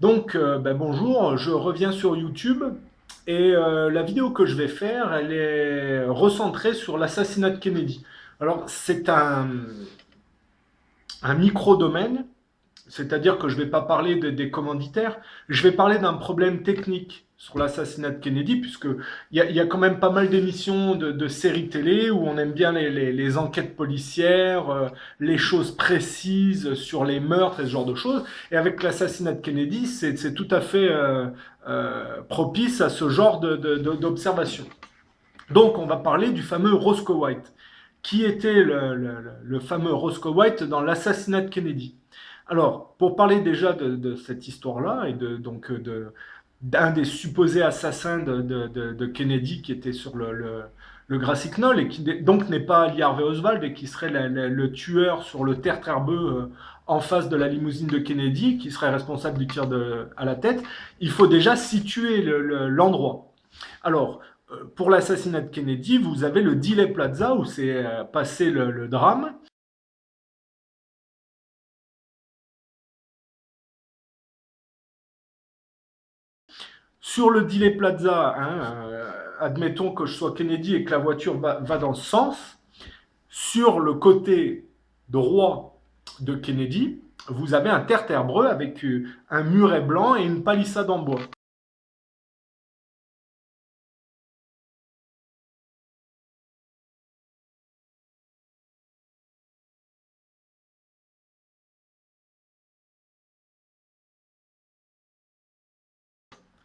Bonjour, je reviens sur YouTube et la vidéo que je vais faire, elle est recentrée sur l'assassinat de Kennedy. Alors, c'est un micro-domaine, c'est-à-dire que je ne vais pas parler des commanditaires, je vais parler d'un problème technique sur l'assassinat de Kennedy, puisque il y a quand même pas mal d'émissions de séries télé où on aime bien les enquêtes policières, les choses précises sur les meurtres et ce genre de choses. Et avec l'assassinat de Kennedy, c'est tout à fait propice à ce genre d'observation. Donc on va parler du fameux Roscoe White. Qui était le fameux Roscoe White dans l'assassinat de Kennedy? Alors, pour parler déjà de cette histoire-là et d'un des supposés assassins de Kennedy qui était sur le Grassy Knoll et qui donc n'est pas Lee Harvey Oswald et qui serait le tueur sur le tertre herbeux en face de la limousine de Kennedy, qui serait responsable du tir à la tête, il faut déjà situer l'endroit. Alors, pour l'assassinat de Kennedy, vous avez le Dealey Plaza où s'est passé le drame. Sur le Dealey Plaza, admettons que je sois Kennedy et que la voiture va dans ce sens. Sur le côté droit de Kennedy, vous avez un terre-terre-breux avec un muret blanc et une palissade en bois.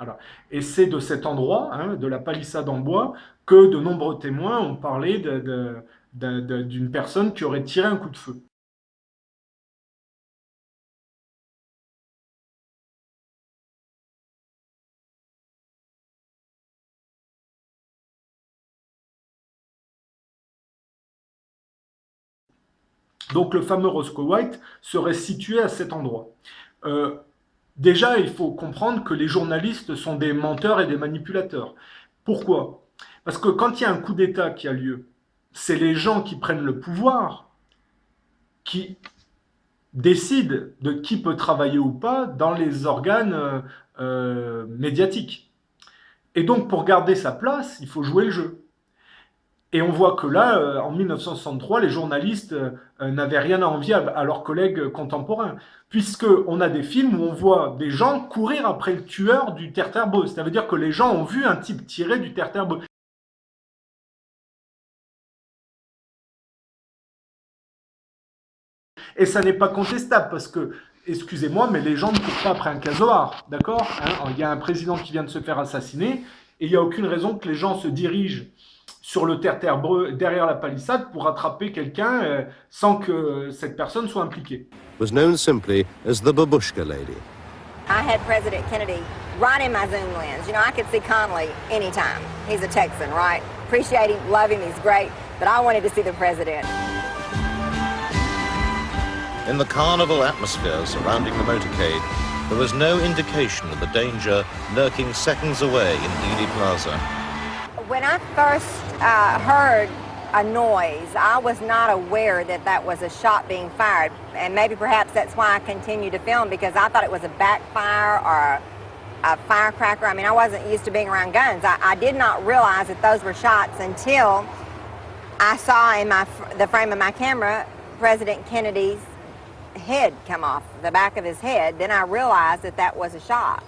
Alors, et c'est de cet endroit, de la palissade en bois, que de nombreux témoins ont parlé d'une personne qui aurait tiré un coup de feu. Donc le fameux Roscoe White serait situé à cet endroit. Euh, Déjà, il faut comprendre que les journalistes sont des menteurs et des manipulateurs. Pourquoi? Parce que quand il y a un coup d'État qui a lieu, c'est les gens qui prennent le pouvoir qui décident de qui peut travailler ou pas dans les organes médiatiques. Et donc, pour garder sa place, il faut jouer le jeu. Et on voit que là, en 1963, les journalistes n'avaient rien à envier à leurs collègues contemporains, puisqu'on a des films où on voit des gens courir après le tueur du terre-terre-breux. Ça veut dire que les gens ont vu un type tirer du terre-terre-breux. Et ça n'est pas contestable, parce que, excusez-moi, mais les gens ne courent pas après un casoar, d'accord? Il y a un président qui vient de se faire assassiner, et il n'y a aucune raison que les gens se dirigent sur le terre-terre-breux derrière la palissade pour attraper quelqu'un sans que cette personne soit impliquée. Was known simply as the Babushka Lady. I had President Kennedy right in my zoom lens. You know, I could see Connally anytime. He's a Texan, right? Appreciate him, love him, he's great, but I wanted to see the president. In the carnival atmosphere surrounding the motorcade, there was no indication of the danger lurking seconds away in Dealey Plaza. When I first heard a noise, I was not aware that that was a shot being fired. And maybe perhaps that's why I continued to film, because I thought it was a backfire or a firecracker. I mean, I wasn't used to being around guns. I did not realize that those were shots until I saw in the frame of my camera President Kennedy's head come off, the back of his head. Then I realized that that was a shot.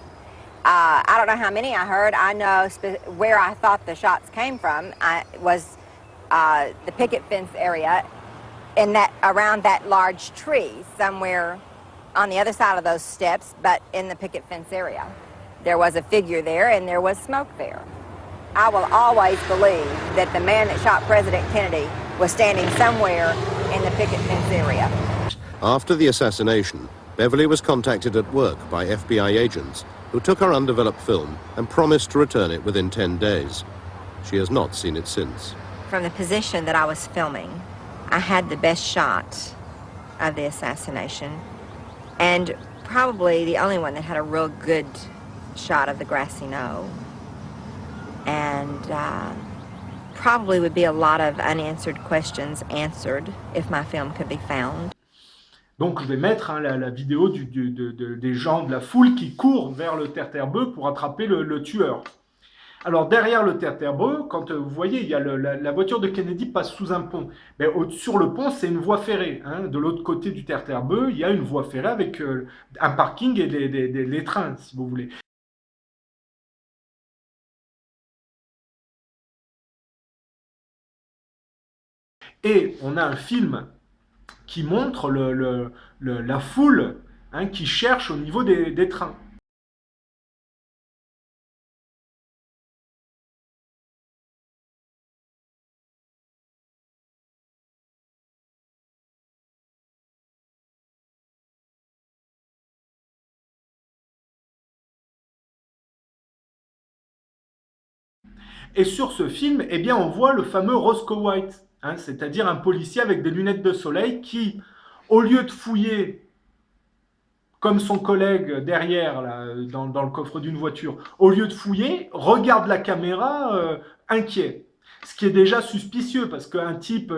I don't know how many I heard. I know where I thought the shots came from. Was the picket fence area around that large tree somewhere on the other side of those steps, but in the picket fence area. There was a figure there and there was smoke there. I will always believe that the man that shot President Kennedy was standing somewhere in the picket fence area. After the assassination, Beverly was contacted at work by FBI agents who took her undeveloped film and promised to return it within 10 days. She has not seen it since. From the position that I was filming, I had the best shot of the assassination, and probably the only one that had a real good shot of the grassy knoll. And probably would be a lot of unanswered questions answered if my film could be found. Donc je vais mettre la vidéo des gens de la foule qui courent vers le terre-terre-bœuf pour attraper le tueur. Alors derrière le terre-terre-bœuf, quand vous voyez, il y a la voiture de Kennedy passe sous un pont. Mais sur le pont, c'est une voie ferrée. Hein. De l'autre côté du terre-terre-bœuf, il y a une voie ferrée avec un parking et les trains, si vous voulez. Et on a un film qui montre la foule qui cherche au niveau des trains. Et sur ce film, eh bien, on voit le fameux Roscoe White, c'est-à-dire un policier avec des lunettes de soleil qui, au lieu de fouiller comme son collègue derrière, là, dans le coffre d'une voiture, au lieu de fouiller, regarde la caméra inquiet. Ce qui est déjà suspicieux, parce qu'un type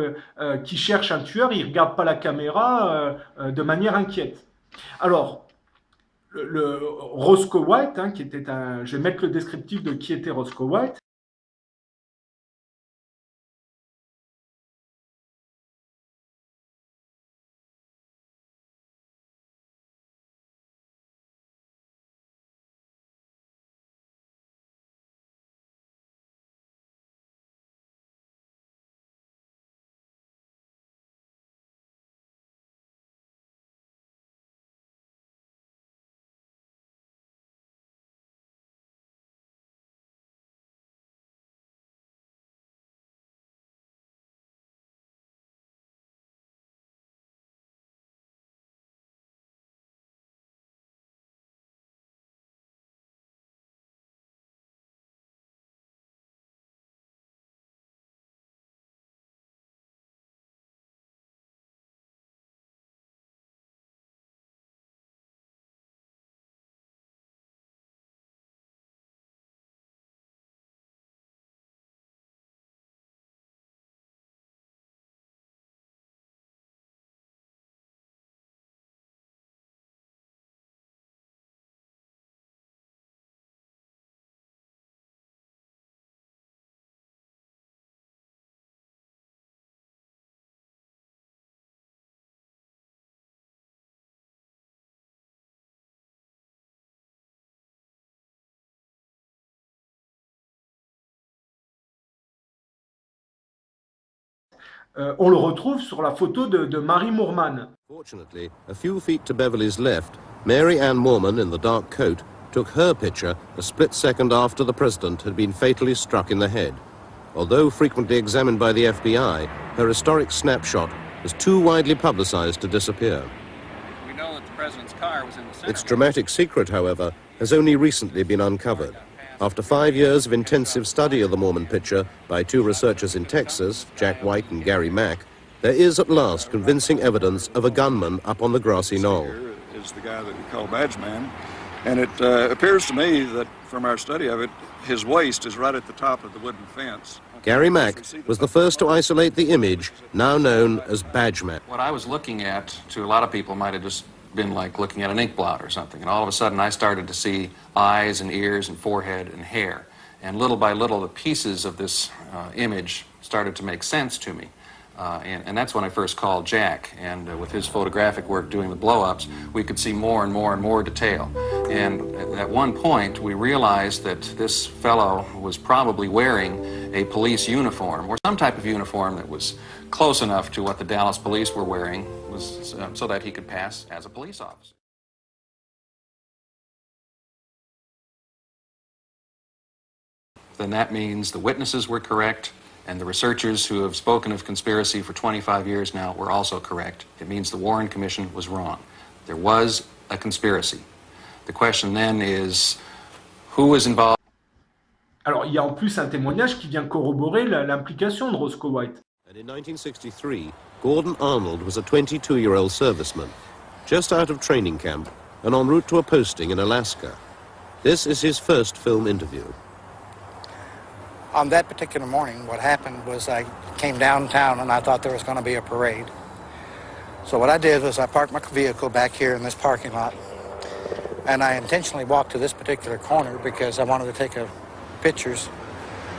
qui cherche un tueur, il ne regarde pas la caméra de manière inquiète. Alors, le Roscoe White, qui était un... Je vais mettre le descriptif de qui était Roscoe White. On le retrouve sur la photo de Mary Moorman. Fortunately, a few feet to Beverly's left, Mary Ann Moorman in the dark coat took her picture a split second after the president had been fatally struck in the head. Although frequently examined by the FBI, her historic snapshot was too widely publicized to disappear. We know that the president's car was in the center. Its dramatic secret, however, has only recently been uncovered. After 5 years of intensive study of the Moorman picture by two researchers in Texas, Jack White and Gary Mack, there is at last convincing evidence of a gunman up on the grassy knoll. Is the guy that we call Badge Man, and it appears to me that from our study of it, his waist is right at the top of the wooden fence. Gary Mack was the first to isolate the image, now known as Badge Man. What I was looking at, to a lot of people, might have just been like looking at an ink blot or something. And all of a sudden, I started to see eyes and ears and forehead and hair. And little by little, the pieces of this image started to make sense to me. And that's when I first called Jack. And with his photographic work doing the blow-ups, we could see more and more and more detail. And at one point, we realized that this fellow was probably wearing a police uniform or some type of uniform that was close enough to what the Dallas police were wearing was, so that he could pass as a police officer. Then that means the witnesses were correct, and the researchers who have spoken of conspiracy for 25 years now were also correct. It means the Warren Commission was wrong. There was a conspiracy. The question then is, who was involved? Alors, il y a en plus un témoignage qui vient corroborer l'implication de Roscoe White. And in 1963, Gordon Arnold was a 22-year-old serviceman, just out of training camp and en route to a posting in Alaska. This is his first film interview. On that particular morning, what happened was I came downtown and I thought there was going to be a parade. So what I did was I parked my vehicle back here in this parking lot, and I intentionally walked to this particular corner because I wanted to take pictures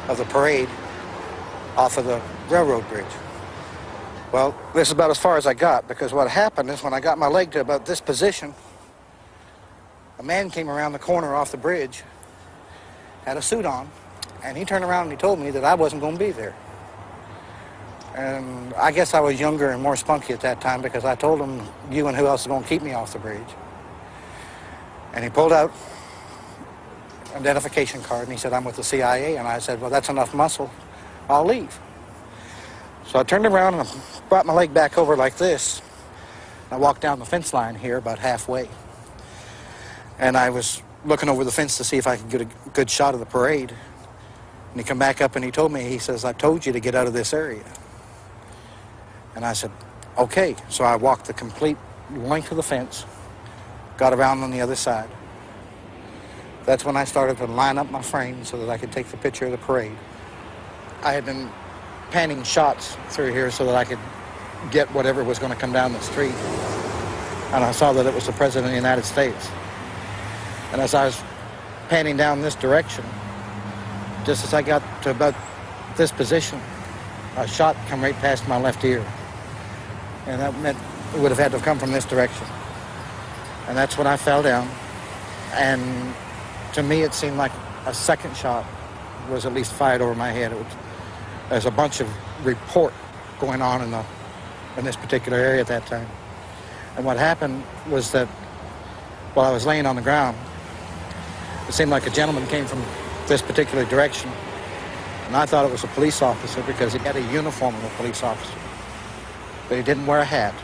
of the parade off of the railroad bridge. Well, this is about as far as I got, because what happened is when I got my leg to about this position, a man came around the corner off the bridge, had a suit on, and he turned around and he told me that I wasn't going to be there. And I guess I was younger and more spunky at that time, because I told him, you and who else is going to keep me off the bridge? And he pulled out an identification card and he said, I'm with the CIA. And I said, well, that's enough muscle. I'll leave. So I turned around and I brought my leg back over like this. I walked down the fence line here about halfway. And I was looking over the fence to see if I could get a good shot of the parade. And he come back up and he told me, he says, I told you to get out of this area. And I said, okay. So I walked the complete length of the fence, got around on the other side. That's when I started to line up my frame so that I could take the picture of the parade. I had been panning shots through here so that I could get whatever was going to come down the street. And I saw that it was the President of the United States. And as I was panning down this direction, just as I got to about this position, a shot come right past my left ear. And that meant it would have had to have come from this direction. And that's when I fell down. And to me, it seemed like a second shot was at least fired over my head. There's a bunch of report going on in this particular area at that time. And what happened was that while I was laying on the ground, it seemed like a gentleman came from this particular direction. And I thought it was a police officer because he had a uniform of a police officer. But he didn't wear a hat.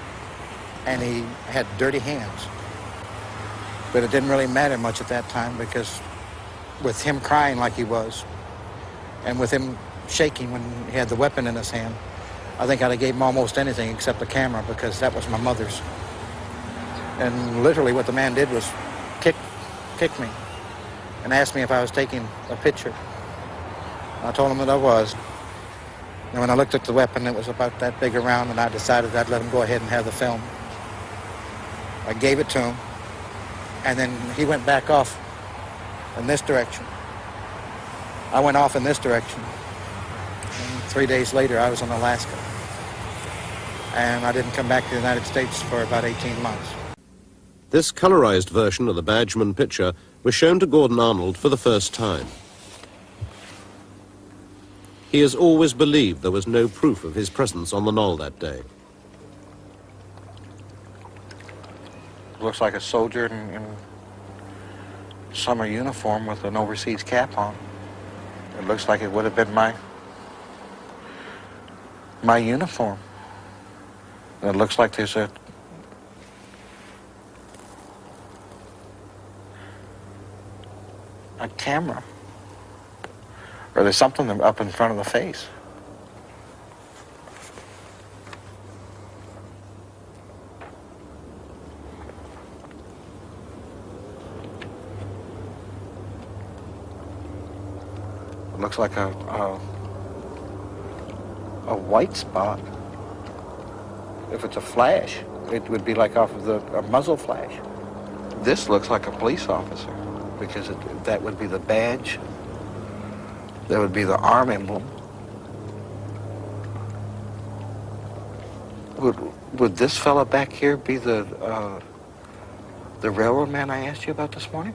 And he had dirty hands. But it didn't really matter much at that time, because with him crying like he was, and with him shaking when he had the weapon in his hand, I think I'd have gave him almost anything except the camera, because that was my mother's. And literally what the man did was kick me and asked me if I was taking a picture. I told him that I was. And when I looked at the weapon, it was about that big around, and I decided I'd let him go ahead and have the film. I gave it to him, and then he went back off in this direction. I went off in this direction. And 3 days later, I was in Alaska. And I didn't come back to the United States for about 18 months. This colorized version of the Badgeman picture was shown to Gordon Arnold for the first time. He has always believed there was no proof of his presence on the knoll that day. Looks like a soldier in summer uniform with an overseas cap on. It looks like it would have been my uniform. And it looks like there's a camera. Or there's something up in front of the face. It looks like a white spot. If it's a flash, it would be like off of a muzzle flash. This looks like a police officer, because that would be the badge. That would be the arm emblem. Would this fella back here be the railroad man I asked you about this morning?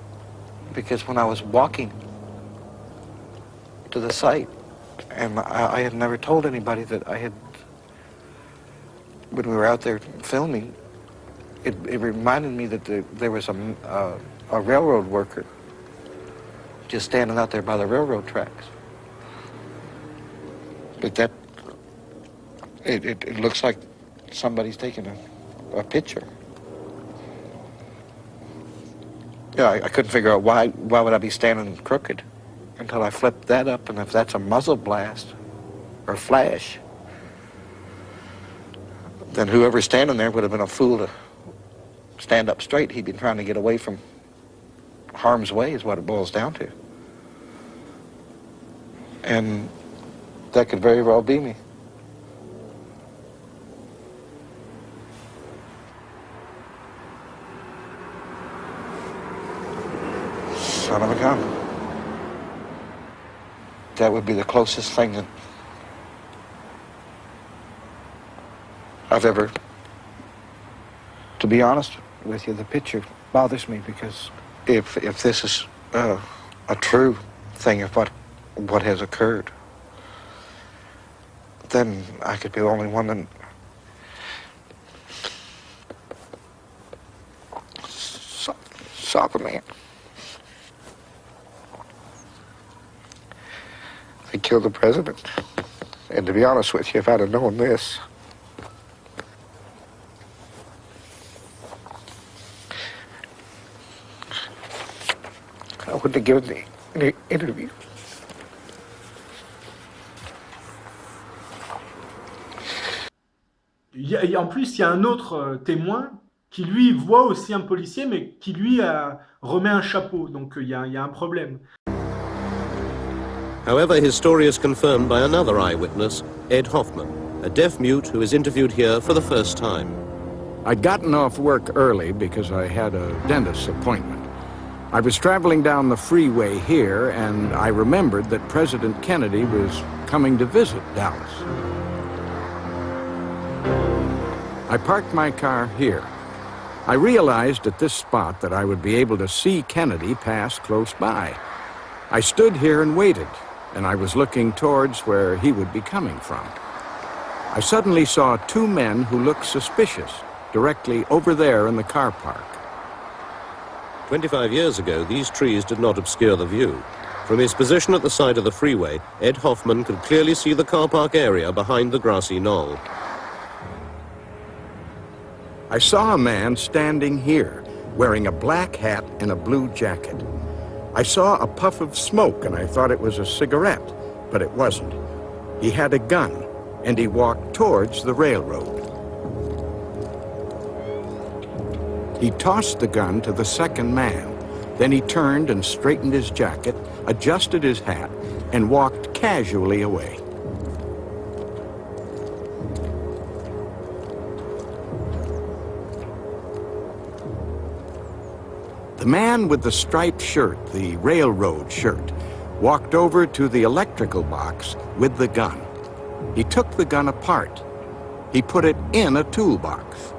Because when I was walking to the site, and I had never told anybody that I had, when we were out there filming, it reminded me that there was a railroad worker just standing out there by the railroad tracks. But it looks like somebody's taking a picture. Yeah, I couldn't figure out why would I be standing crooked until I flipped that up, and if that's a muzzle blast or flash, then whoever's standing there would have been a fool to stand up straight. He'd been trying to get away from harm's way is what it boils down to. And that could very well be me. front of a gun. That would be the closest thing that I've ever... To be honest with you, the picture bothers me because if this is a true thing of what has occurred, then I could be the only one that saw the man. They killed the president. And to be honest with you, if I'd have known this, I wouldn't have given any interview. En plus, il y a un autre témoin qui lui voit aussi un policier, mais qui lui remet un chapeau. Donc il y a un problème. However, his story is confirmed by another eyewitness, Ed Hoffman, a deaf mute who is interviewed here for the first time. I'd gotten off work early because I had a dentist's appointment. I was traveling down the freeway here, and I remembered that President Kennedy was coming to visit Dallas. I parked my car here. I realized at this spot that I would be able to see Kennedy pass close by. I stood here and waited, and I was looking towards where he would be coming from. I suddenly saw two men who looked suspicious directly over there in the car park. 25 years ago, these trees did not obscure the view. From his position at the side of the freeway, Ed Hoffman could clearly see the car park area behind the grassy knoll. I saw a man standing here, wearing a black hat and a blue jacket. I saw a puff of smoke and I thought it was a cigarette, but it wasn't. He had a gun and he walked towards the railroad. He tossed the gun to the second man. Then he turned and straightened his jacket, adjusted his hat, and walked casually away. The man with the striped shirt, the railroad shirt, walked over to the electrical box with the gun. He took the gun apart. He put it in a toolbox.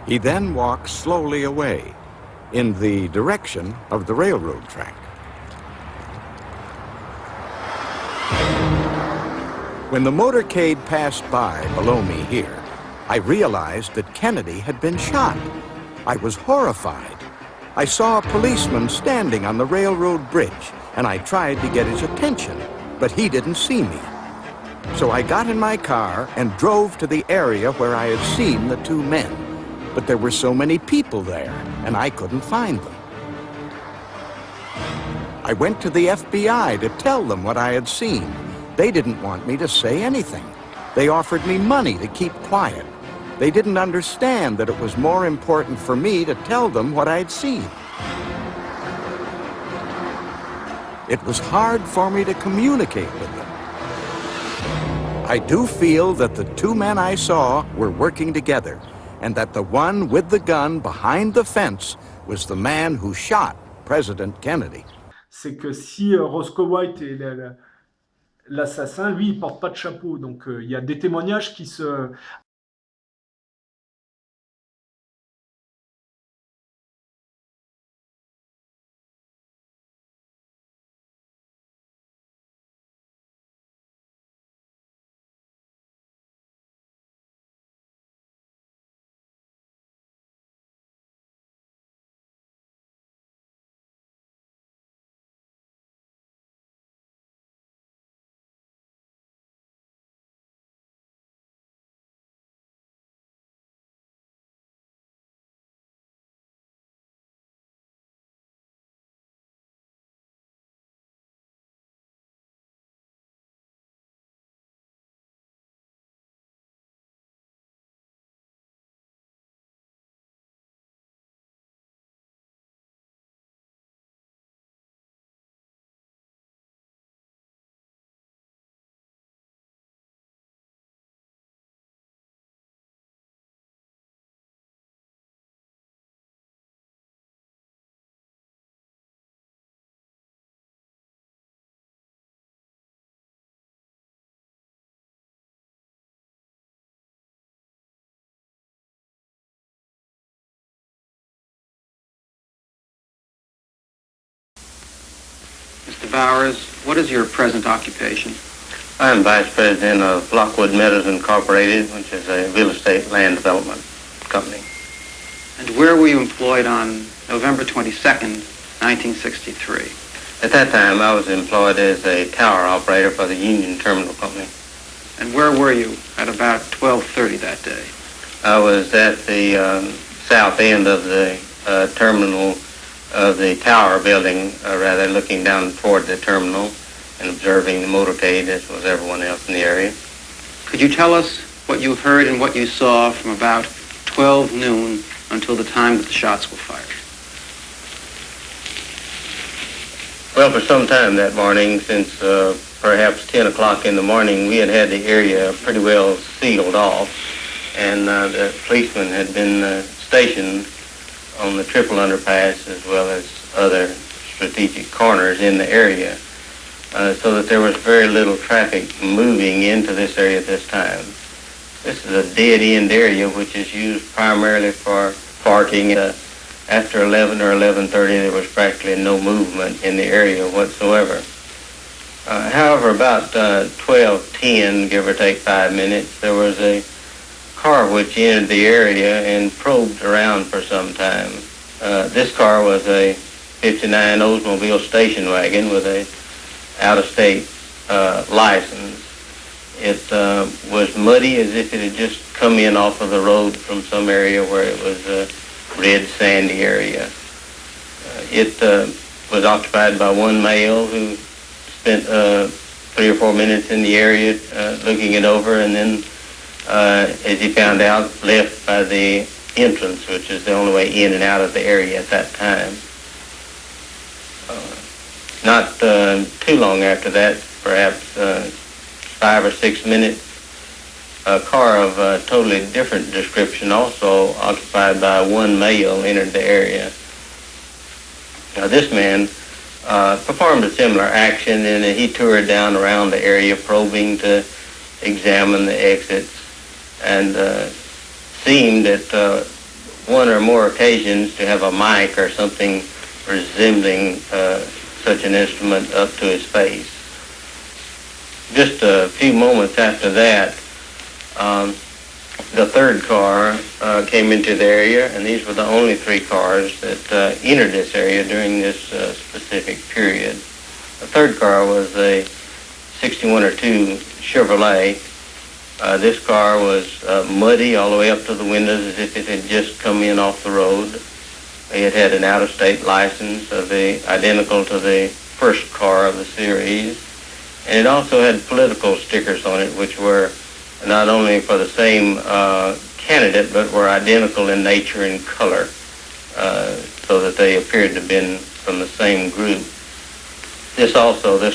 He then walked slowly away in the direction of the railroad track. When the motorcade passed by below me here, I realized that Kennedy had been shot. I was horrified. I saw a policeman standing on the railroad bridge, and I tried to get his attention, but he didn't see me. So I got in my car and drove to the area where I had seen the two men. But there were so many people there, and I couldn't find them. I went to the FBI to tell them what I had seen. They didn't want me to say anything. They offered me money to keep quiet. They didn't understand that it was more important for me to tell them what I had seen. It was hard for me to communicate with them. I do feel that the two men I saw were working together, and that the one with the gun behind the fence was the man who shot President Kennedy. C'est que si Roscoe White est l'assassin, lui, il porte pas de chapeau. Donc il y a des témoignages qui se Bowers, what is your present occupation? I'm Vice President of Lockwood Meadows Incorporated, which is a real estate land development company. And where were you employed on November 22nd, 1963? At that time, I was employed as a tower operator for the Union Terminal Company. And where were you at about 12:30 that day? I was at the south end of the terminal of the tower building, rather looking down toward the terminal and observing the motorcade, as was everyone else in the area. Could you tell us what you heard and what you saw from about 12 noon until the time that the shots were fired? Well, for some time that morning, since perhaps 10 o'clock in the morning, we had the area pretty well sealed off, and the policemen had been stationed on the triple underpass as well as other strategic corners in the area, so that there was very little traffic moving into this area at this time. This is a dead-end area which is used primarily for parking. After 11 or 11:30, there was practically no movement in the area whatsoever. However, about 12:10, give or take 5 minutes, there was a car which entered the area and probed around for some time. This car was a 59 Oldsmobile station wagon with a out-of-state license. It was muddy, as if it had just come in off of the road from some area where it was a red sandy area. It was occupied by one male who spent 3 or 4 minutes in the area looking it over, and then, as he found out, left by the entrance, which is the only way in and out of the area at that time. Not too long after that, perhaps 5 or 6 minutes, a car of a totally different description, also occupied by one male, entered the area. Now, this man performed a similar action, and he toured down around the area, probing to examine the exits, and seemed at one or more occasions to have a mic or something resembling such an instrument up to his face. Just a few moments after that, the third car came into the area, and these were the only 3 cars that entered this area during this specific period. The third car was a 61 or 2 Chevrolet. This car was muddy all the way up to the windows, as if it had just come in off the road. It had an out-of-state license identical to the first car of the series, and it also had political stickers on it, which were not only for the same candidate, but were identical in nature and color, so that they appeared to have been from the same group. This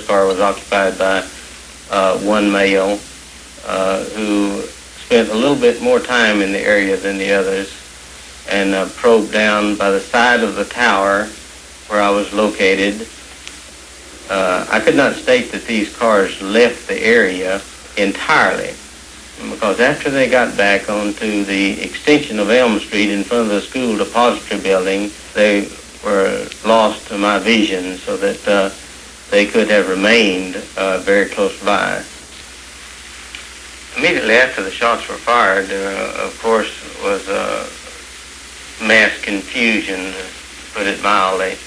car was occupied by one male who spent a little bit more time in the area than the others, and probed down by the side of the tower where I was located. I could not state that these cars left the area entirely, because after they got back onto the extension of Elm Street in front of the school depository building, they were lost to my vision, so that they could have remained very close by. Immediately after the shots were fired, of course, was mass confusion, to put it mildly,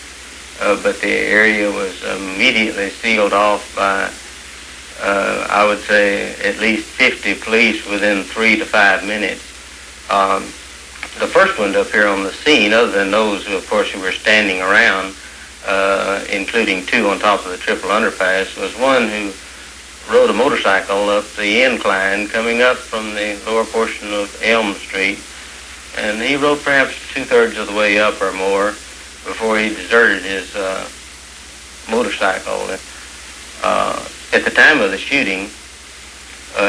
but the area was immediately sealed off by I would say at least 50 police within 3 to 5 minutes. The first one to appear on the scene, other than those who, of course, who were standing around, including 2 on top of the triple underpass, was one who rode a motorcycle up the incline coming up from the lower portion of Elm Street, and he rode perhaps 2/3 of the way up or more before he deserted his motorcycle. At the time of the shooting,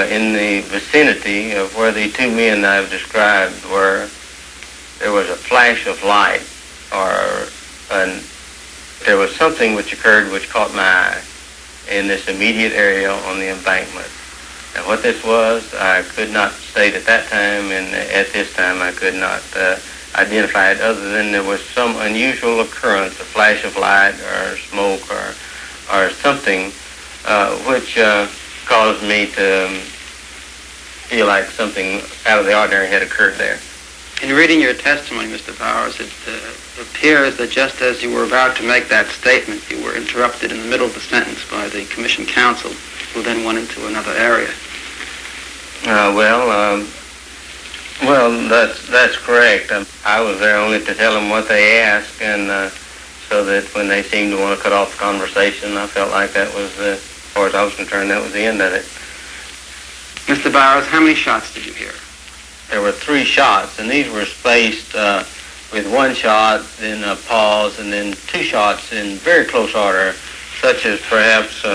in the vicinity of where the 2 men I've described were, there was a flash of light, there was something which occurred which caught my eye in this immediate area on the embankment. And what this was, I could not state at that time, and at this time I could not identify it, other than there was some unusual occurrence, a flash of light or smoke or or something, which caused me to feel like something out of the ordinary had occurred there. In reading your testimony, Mr. Bowers, it appears that just as you were about to make that statement, you were interrupted in the middle of the sentence by the commission counsel, who then went into another area. Well, that's correct. I was there only to tell them what they asked, and so that when they seemed to want to cut off the conversation, I felt like that was, as far as I was concerned, that was the end of it. Mr. Bowers, how many shots did you hear? There were 3 shots, and these were spaced with 1 shot, then a pause, and then 2 shots in very close order, such as perhaps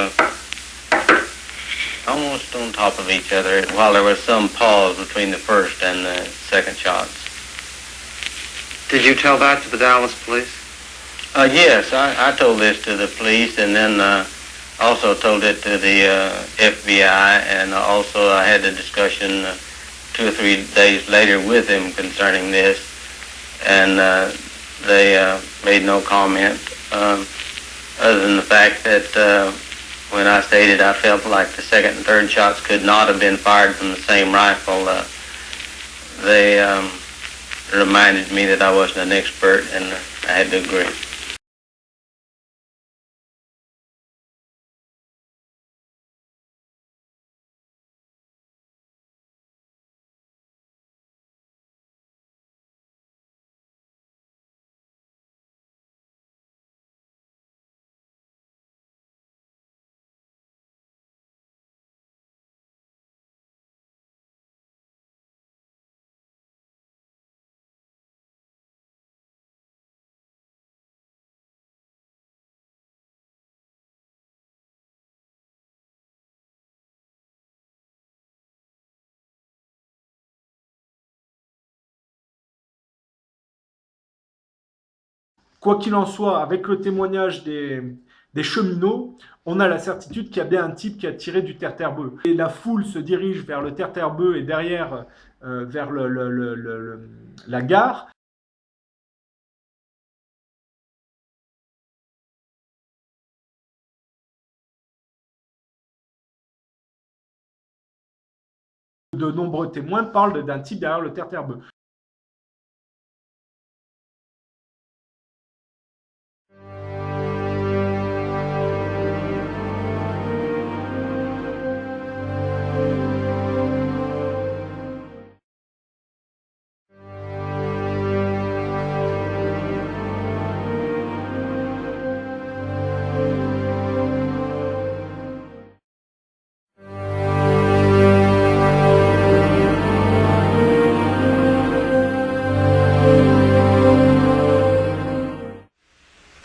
almost on top of each other, while there was some pause between the first and the second shots. Did you tell that to the Dallas police? Yes, I told this to the police, and then also told it to the FBI, and also I had a discussion 2 or 3 days later with them concerning this, and they made no comment other than the fact that when I stated I felt like the second and third shots could not have been fired from the same rifle, they reminded me that I wasn't an expert, and I had to agree. Quoi qu'il en soit, avec le témoignage des cheminots, on a la certitude qu'il y a bien un type qui a tiré du terre-terre-bœuf. Et la foule se dirige vers le terre-terre-bœuf et derrière vers la gare. De nombreux témoins parlent d'un type derrière le terre-terre-bœuf.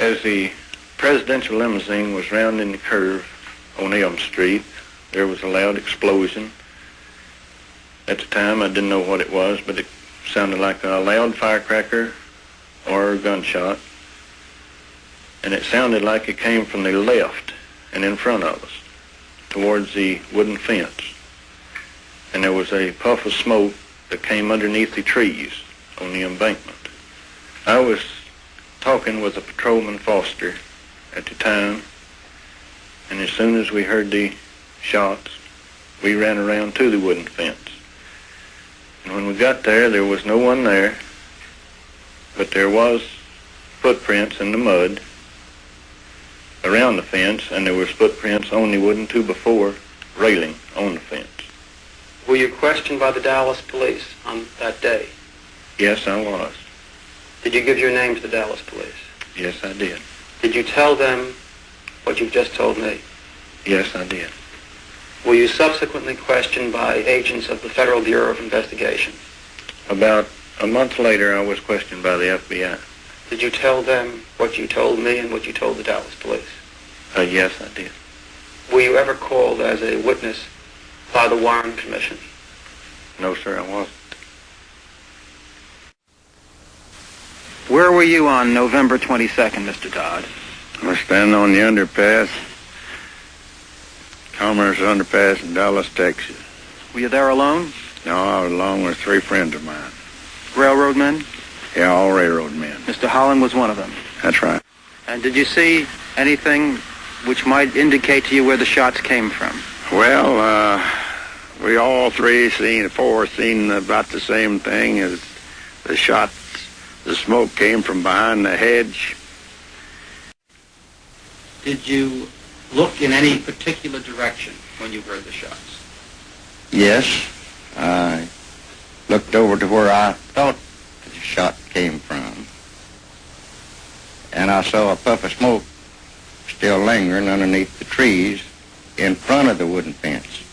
As the presidential limousine was rounding the curve on Elm Street, there was a loud explosion. At the time, I didn't know what it was, but it sounded like a loud firecracker or a gunshot. And it sounded like it came from the left and in front of us, towards the wooden fence. And there was a puff of smoke that came underneath the trees on the embankment. I was talking with a patrolman Foster at the time, and as soon as we heard the shots, we ran around to the wooden fence. And when we got there, there was no one there, but there was footprints in the mud around the fence, and there was footprints on the wooden 2x4 railing on the fence. Were you questioned by the Dallas police on that day? Yes, I was. Did you give your name to the Dallas police? Yes, I did. Did you tell them what you've just told me? Yes, I did. Were you subsequently questioned by agents of the Federal Bureau of Investigation? About a month later, I was questioned by the FBI. Did you tell them what you told me and what you told the Dallas police? Yes, I did. Were you ever called as a witness by the Warren Commission? No, sir, I wasn't. Where were you on November 22nd, Mr. Dodd? I was standing on the underpass, Commerce Underpass in Dallas, Texas. Were you there alone? No, I was along with 3 friends of mine. Railroad men? Yeah, all railroad men. Mr. Holland was one of them. That's right. And did you see anything which might indicate to you where the shots came from? Well, we all four seen about the same thing. As the shots, the smoke came from behind the hedge. Did you look in any particular direction when you heard the shots? Yes, I looked over to where I thought the shot came from, and I saw a puff of smoke still lingering underneath the trees in front of the wooden fence.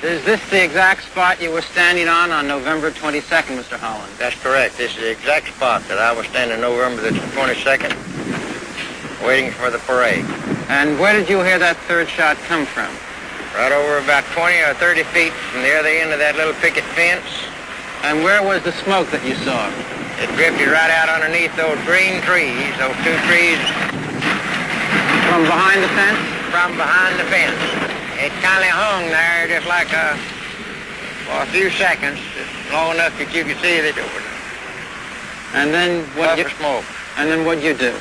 Is this the exact spot you were standing on November 22nd, Mr. Holland? That's correct. This is the exact spot that I was standing November the 22nd, waiting for the parade. And where did you hear that third shot come from? Right over about 20 or 30 feet from the other end of that little picket fence. And where was the smoke that you saw? It drifted right out underneath those green trees, those two trees. From behind the fence? From behind the fence. It kind of hung there just like for a few seconds, long enough that you could see that it was and then what puff of smoke. And then what'd you do?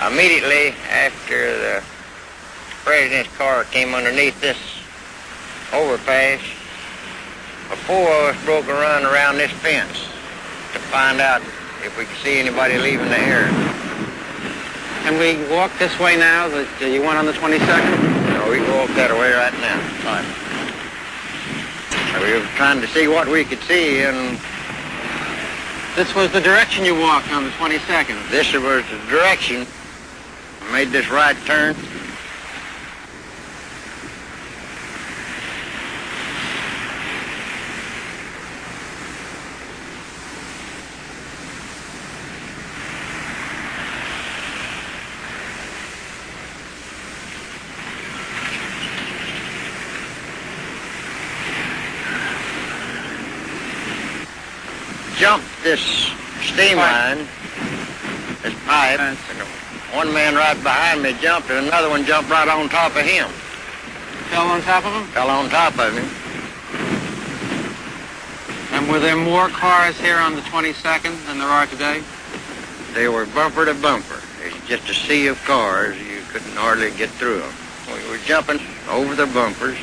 Immediately after the president's car came underneath this overpass, four of us broke a run around this fence to find out if we could see anybody leaving the area. Can we walk this way now that you went on the 22nd? No, we can walk that way right now. Fine. We were trying to see what we could see, and this was the direction you walked on the 22nd? This was the direction. I made this right turn. Jumped this steam line, this pipe. One man right behind me jumped, and another one jumped right on top of him. Fell on top of him? Fell on top of him. And were there more cars here on the 22nd than there are today? They were bumper to bumper. It's just a sea of cars. You couldn't hardly get through them. We were jumping over the bumpers,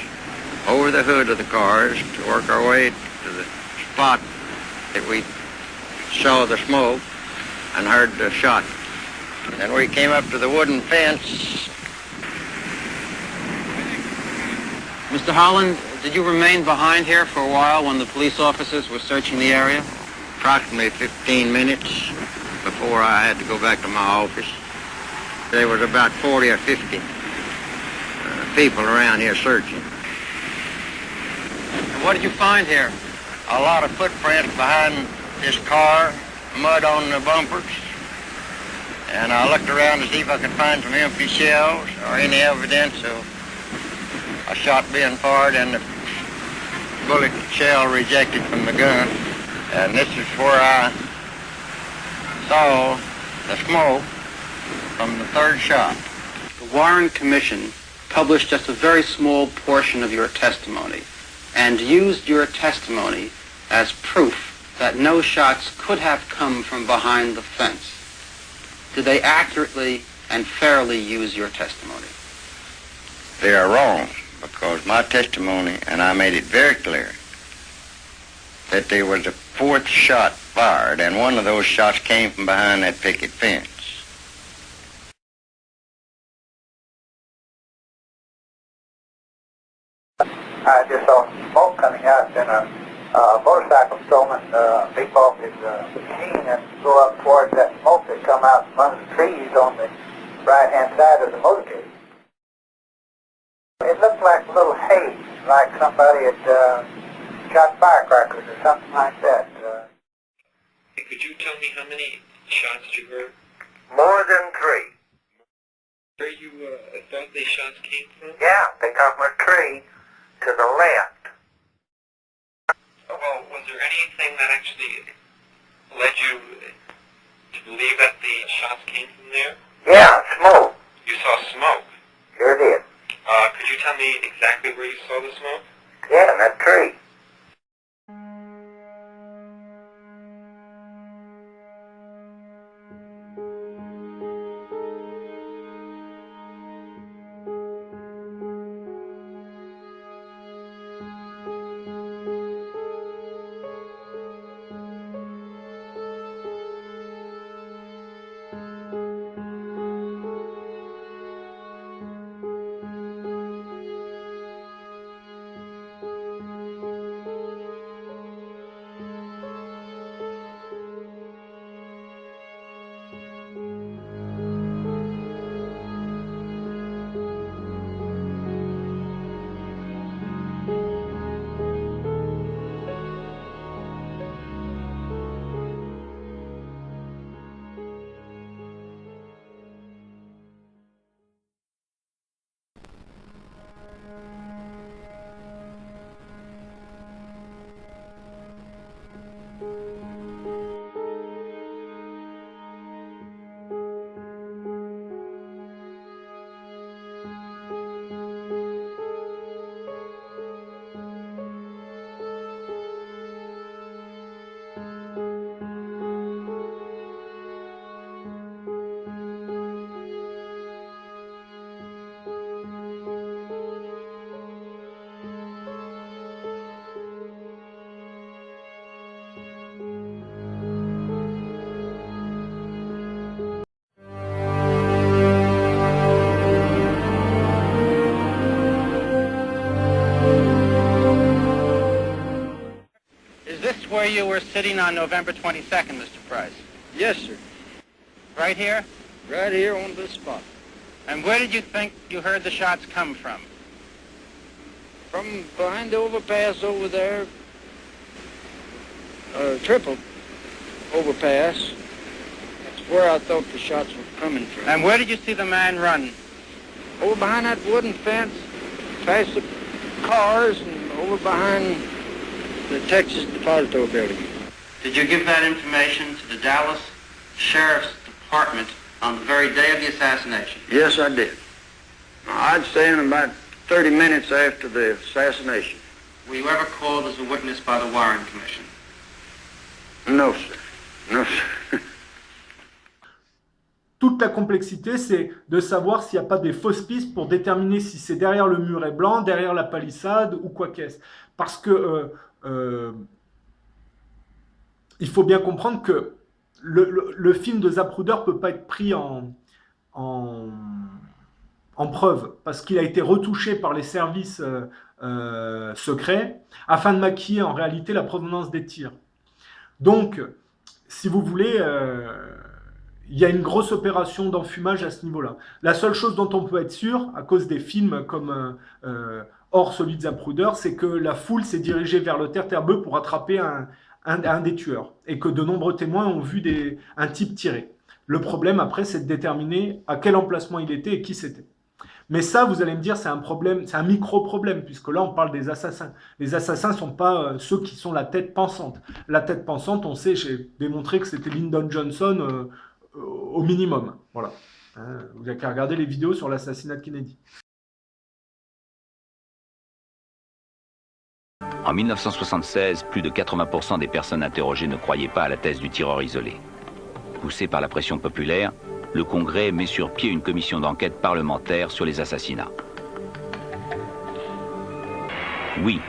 over the hood of the cars to work our way to the spot that we saw the smoke and heard the shot. And then we came up to the wooden fence. Mr. Holland, did you remain behind here for a while when the police officers were searching the area? Approximately 15 minutes before I had to go back to my office. There was about 40 or 50 people around here searching. And what did you find here? A lot of footprints behind this car, mud on the bumpers. And I looked around to see if I could find some empty shells or any evidence of a shot being fired and the bullet shell rejected from the gun. And this is where I saw the smoke from the third shot. The Warren Commission published just a very small portion of your testimony and used your testimony as proof that no shots could have come from behind the fence. Did they accurately and fairly use your testimony? They are wrong, because my testimony, and I made it very clear, that there was a fourth shot fired, and one of those shots came from behind that picket fence. I just saw smoke coming out, and a motorcycle stolen leap off his machine and go up towards that smoke that come out from under the trees on the right-hand side of the motorcade. It looked like a little haze, like somebody had shot firecrackers or something like that. Could you tell me how many shots you heard? More than three. Where you thought these shots came from? Yeah, they come from a tree to the left. Well, was there anything that actually led you to believe that the shots came from there? Yeah, smoke. You saw smoke? Sure did. Could you tell me exactly where you saw the smoke? Yeah, in that tree. you were sitting on November 22nd, Mr. Price? Yes, sir. Right here? Right here on this spot. And where did you think you heard the shots come from? From behind the overpass over there, triple overpass. That's where I thought the shots were coming from. And where did you see the man run? Over behind that wooden fence, past the cars, and over behind the Texas Depository building. Did you give that information to the Dallas Sheriff's Department on the very day of the assassination? Yes, I did. I'd say in about 30 minutes after the assassination. Were you ever called as a witness by the Warren Commission? No, sir. No, sir. Toute la complexité, c'est de savoir s'il n'y a pas des fausses pistes pour déterminer si c'est derrière le muret blanc, derrière la palissade ou quoi qu'est-ce. Parce que il faut bien comprendre que le film de Zapruder ne peut pas être pris en preuve, parce qu'il a été retouché par les services secrets afin de maquiller en réalité la provenance des tirs. Donc, si vous voulez, il y a une grosse opération d'enfumage à ce niveau-là. La seule chose dont on peut être sûr, à cause des films comme hors celui de Zapruder, c'est que la foule s'est dirigée vers le terre-terre-bœuf pour attraper un des tueurs, et que de nombreux témoins ont vu un type tirer. Le problème, après, c'est de déterminer à quel emplacement il était et qui c'était. Mais ça, vous allez me dire, c'est un problème, c'est un micro-problème, puisque là, on parle des assassins. Les assassins ne sont pas ceux qui sont la tête pensante. La tête pensante, on sait, j'ai démontré que c'était Lyndon Johnson au minimum. Voilà. Vous n'avez qu'à regarder les vidéos sur l'assassinat de Kennedy. En 1976, plus de 80% des personnes interrogées ne croyaient pas à la thèse du tireur isolé. Poussé par la pression populaire, le Congrès met sur pied une commission d'enquête parlementaire sur les assassinats. Oui,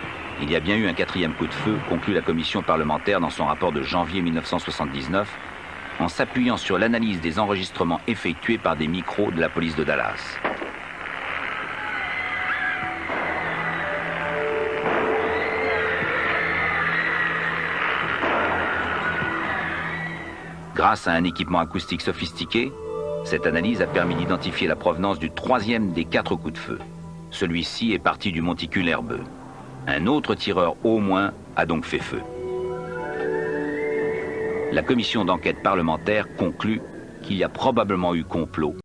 il y a bien eu un quatrième coup de feu, conclut la commission parlementaire dans son rapport de janvier 1979, en s'appuyant sur l'analyse des enregistrements effectués par des micros de la police de Dallas. Grâce à un équipement acoustique sophistiqué, cette analyse a permis d'identifier la provenance du troisième des 4 coups de feu. Celui-ci est parti du monticule herbeux. Un autre tireur au moins a donc fait feu. La commission d'enquête parlementaire conclut qu'il y a probablement eu complot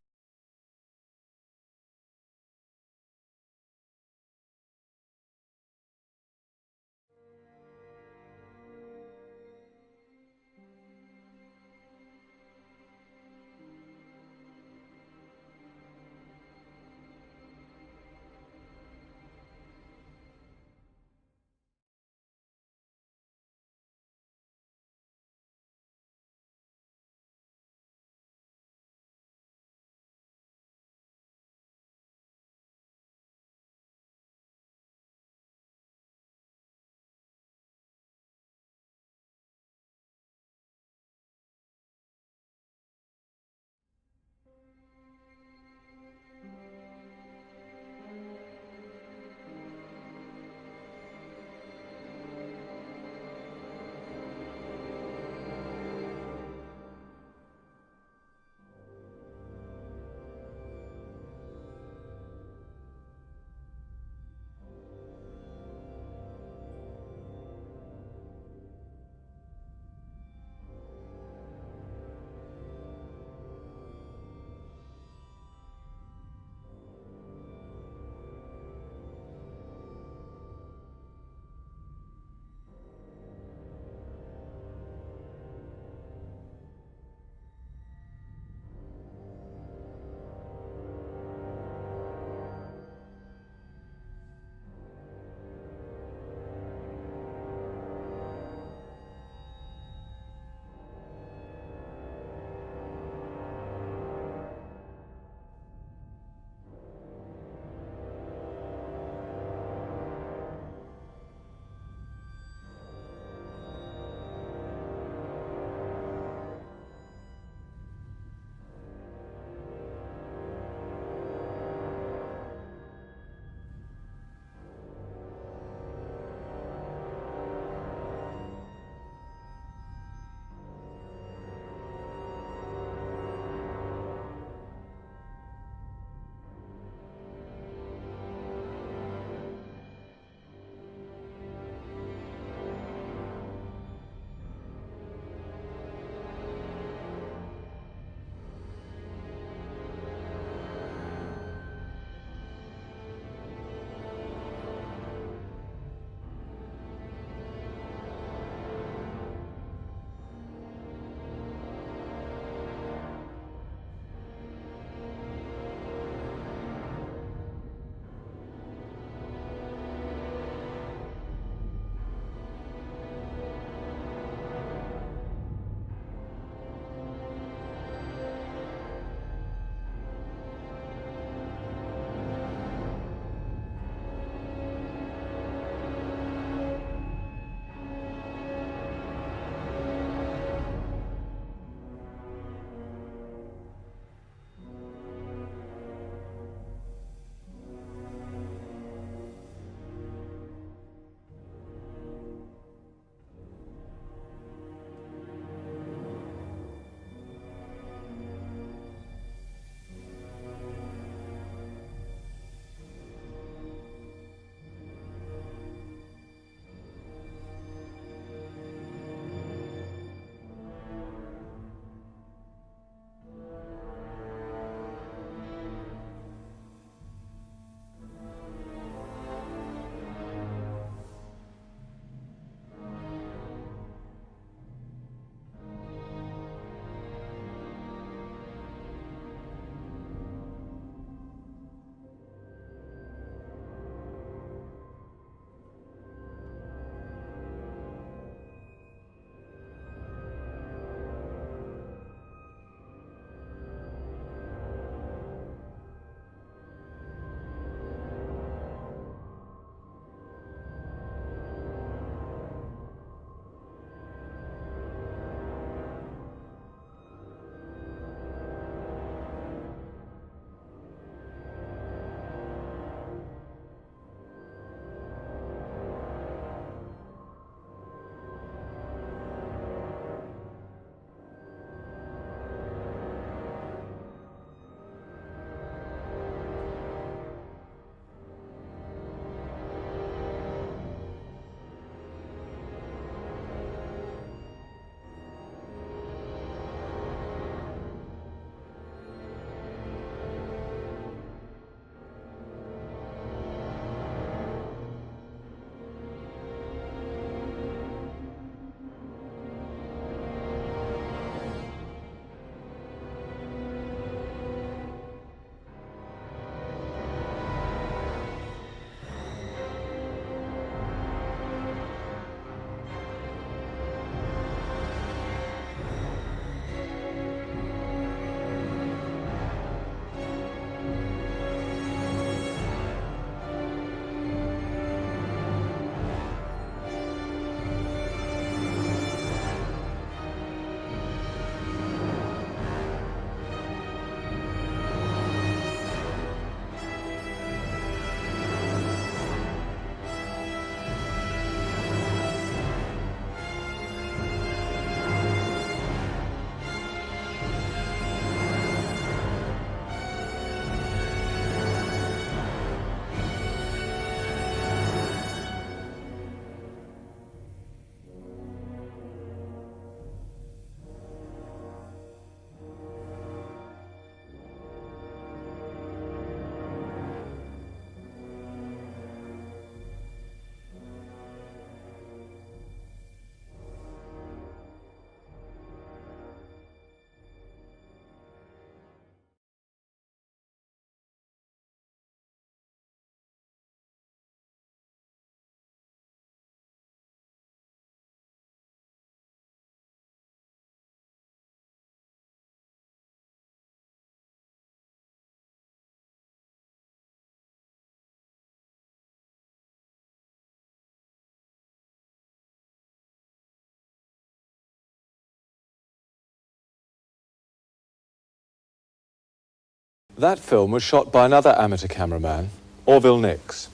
That film was shot by another amateur cameraman, Orville Nix,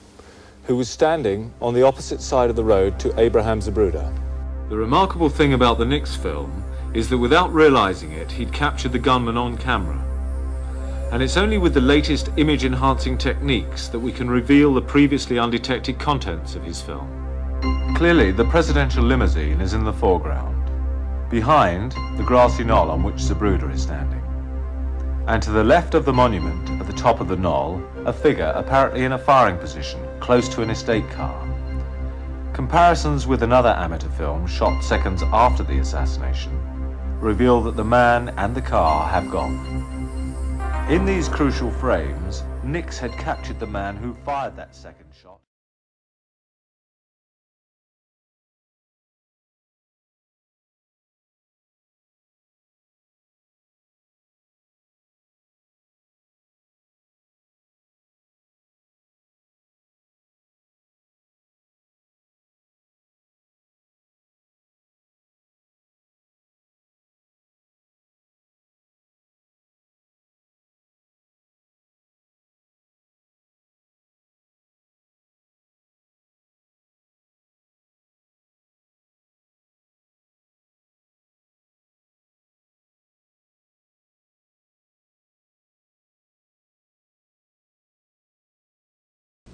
who was standing on the opposite side of the road to Abraham Zabruda. The remarkable thing about the Nix film is that without realizing it, he'd captured the gunman on camera. And it's only with the latest image-enhancing techniques that we can reveal the previously undetected contents of his film. Clearly, the presidential limousine is in the foreground, behind the grassy knoll on which Zabruda is standing. And to the left of the monument, at the top of the knoll, a figure apparently in a firing position, close to an estate car. Comparisons with another amateur film shot seconds after the assassination reveal that the man and the car have gone. In these crucial frames, Nix had captured the man who fired that second shot.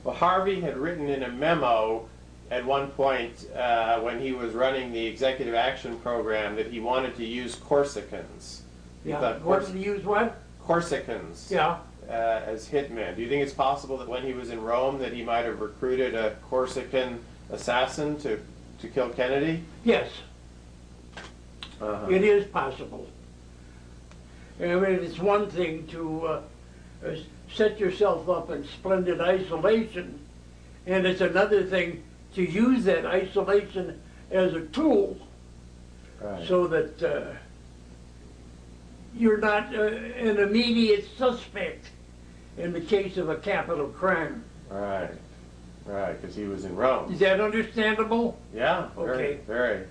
Well, Harvey had written in a memo at one point when he was running the executive action program that he wanted to use Corsicans. He thought wanted to use what? Corsicans. Yeah. As hitmen. Do you think it's possible that when he was in Rome that he might have recruited a Corsican assassin to kill Kennedy? Yes. It is possible. I mean, it's one thing to set yourself up in splendid isolation, and it's another thing to use that isolation as a tool, so that you're not an immediate suspect in the case of a capital crime. Right, because he was in Rome. Is that understandable? Yeah, Okay. Very.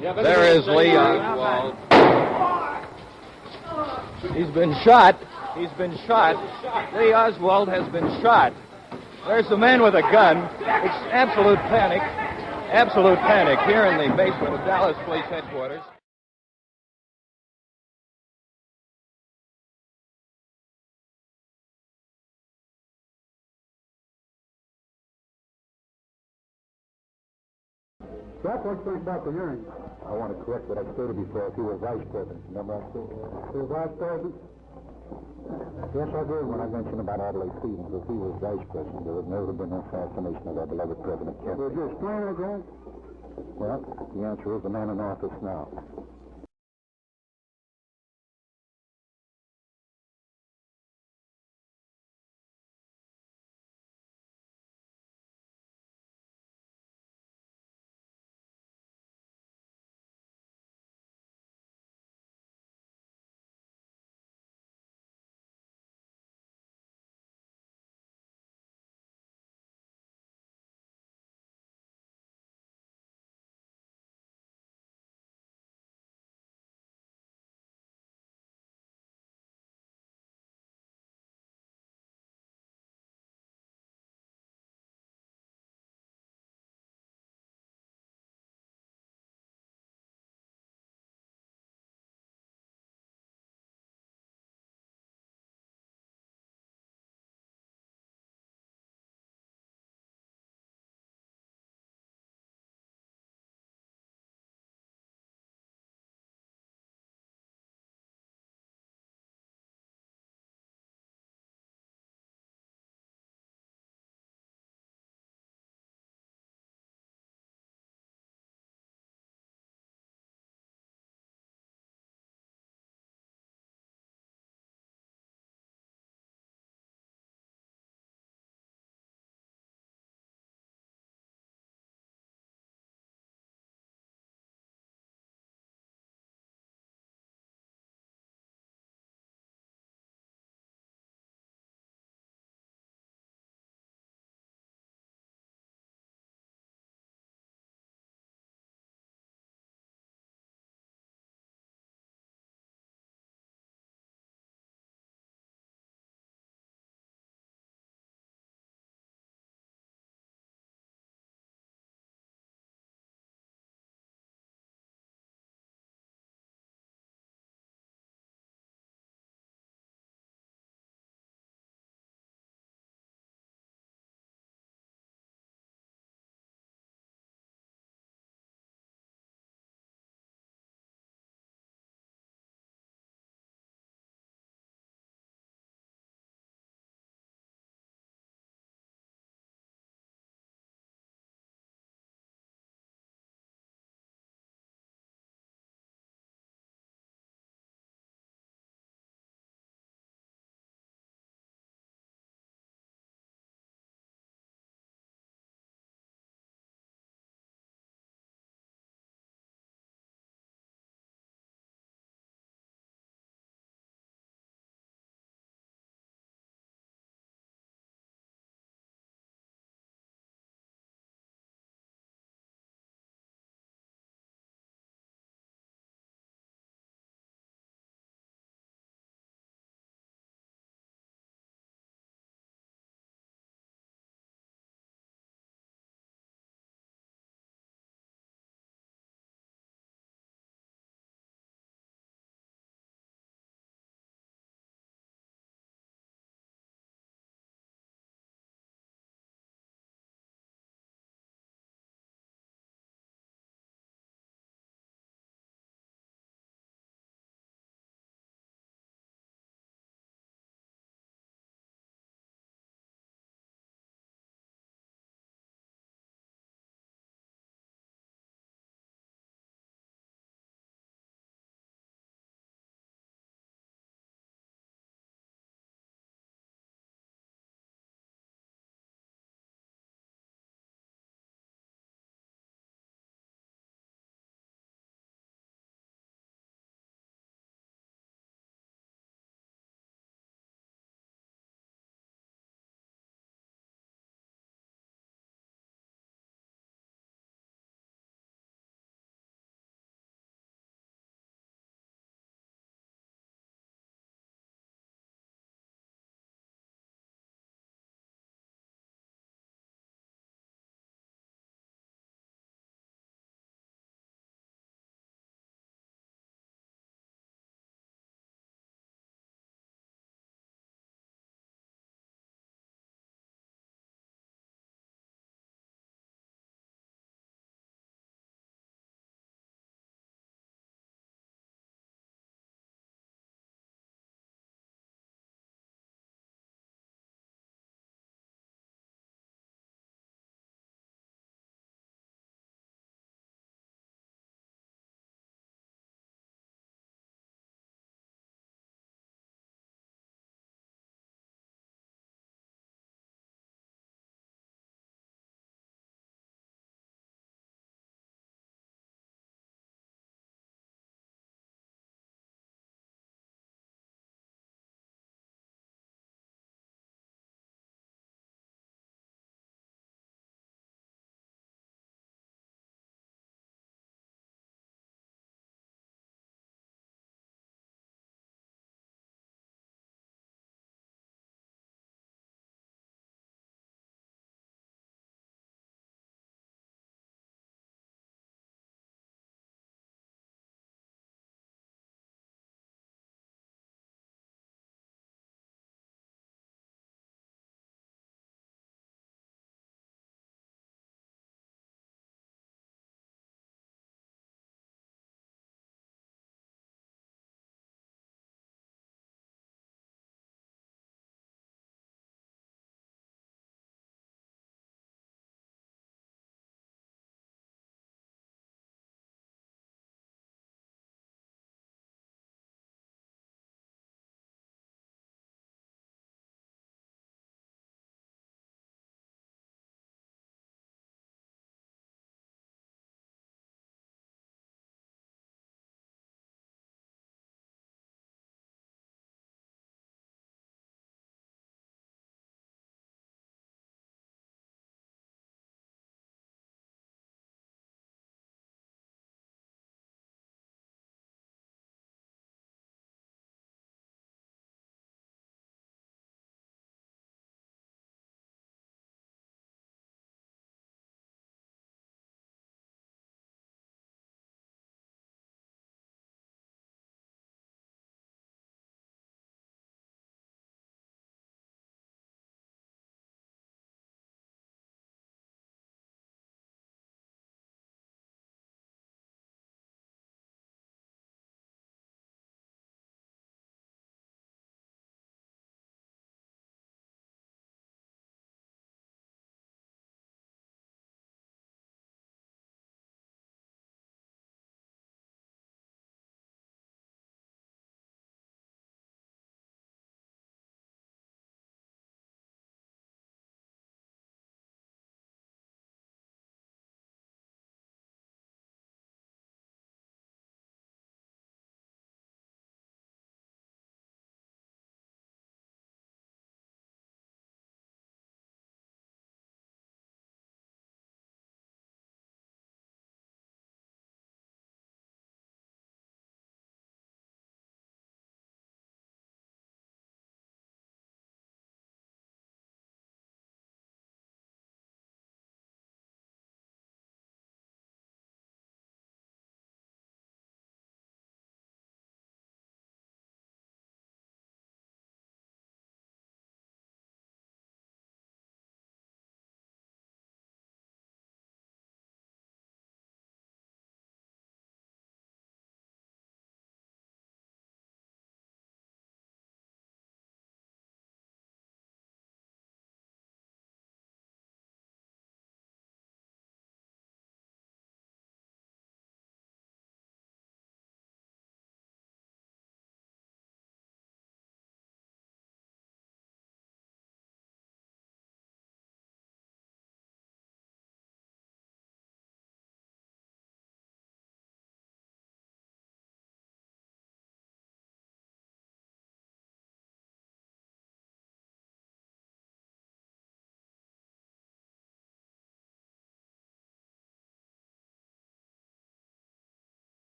There is Lee Oswald. He's been shot. He's been shot. Lee Oswald has been shot. There's the man with a gun. It's absolute panic here in the basement of Dallas Police Headquarters. Jack, what's going about the hearing? I want to correct what I stated before. He was vice president. Remember I said he was vice president? Yes, I did when I mentioned about Adlai Stevens. If he was vice president, there would never have been no assassination of our beloved President Kennedy. Would you explain again? Well, the answer is the man in office now.